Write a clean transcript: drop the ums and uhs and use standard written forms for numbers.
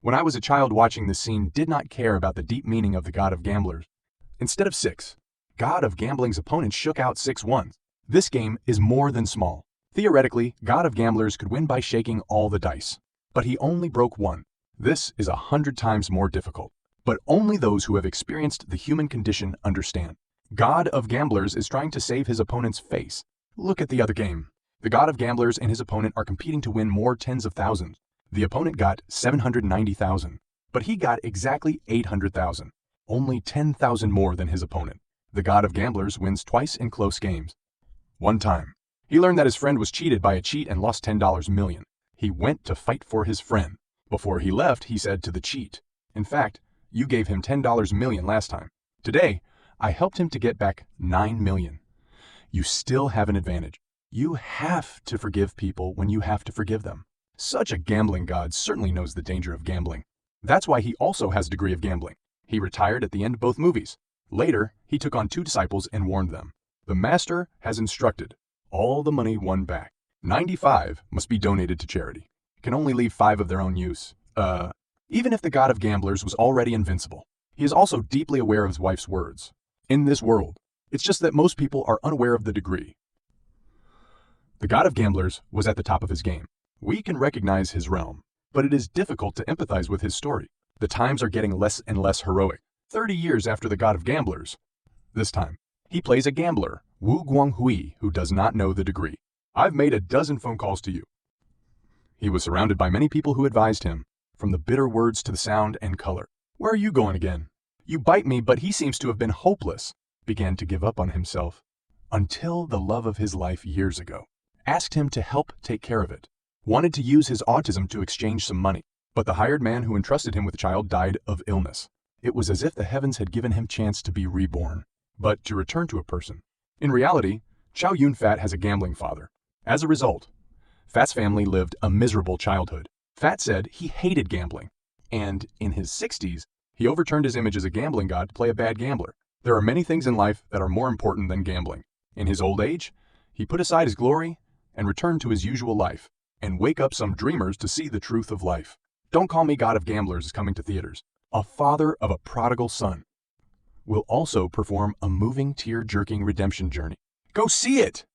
When I was a child watching this scene, did not care about the deep meaning of the god of gamblers. Instead of 6, God of Gambling's opponent shook out 6 ones. This game is more than small. Theoretically, God of Gamblers could win by shaking all the dice. But he only broke 1. This is 100 times more difficult. But only those who have experienced the human condition understand. God of Gamblers is trying to save his opponent's face. Look at the other game. The God of Gamblers and his opponent are competing to win more tens of thousands. The opponent got 790,000, but he got exactly 800,000, only 10,000 more than his opponent. The God of Gamblers wins twice in close games. One time, he learned that his friend was cheated by a cheat and lost $10 million. He went to fight for his friend. Before he left, he said to the cheat, "In fact, you gave him $10 million last time. Today, I helped him to get back 9 million. You still have an advantage. You have to forgive people when you have to forgive them." Such a gambling god certainly knows the danger of gambling. That's why he also has a degree of gambling. He retired at the end of both movies. Later, he took on 2 disciples and warned them. The master has instructed, all the money won back. 95 must be donated to charity. Can only leave 5 of their own use. Even if the god of gamblers was already invincible, he is also deeply aware of his wife's words. In this world, it's just that most people are unaware of the degree. The god of gamblers was at the top of his game. We can recognize his realm, but it is difficult to empathize with his story. The times are getting less and less heroic. 30 years after the god of gamblers. This time, he plays a gambler, Wu Guanghui, who does not know the degree. I've made a dozen phone calls to you. He was surrounded by many people who advised him, from the bitter words to the sound and color. Where are you going again? You bite me, but he seems to have been hopeless. Began to give up on himself. Until the love of his life years ago asked him to help take care of it. Wanted to use his autism to exchange some money, but the hired man who entrusted him with the child died of illness. It was as if the heavens had given him chance to be reborn, but to return to a person. In reality, Chow Yun-Fat has a gambling father. As a result, Fat's family lived a miserable childhood. Fat said he hated gambling, and in his 60s, he overturned his image as a gambling god to play a bad gambler. There are many things in life that are more important than gambling. In his old age, he put aside his glory and returned to his usual life, and wake up some dreamers to see the truth of life. Don't Call Me God of Gamblers is coming to theaters. A father of a prodigal son will also perform a moving, tear-jerking redemption journey. Go see it!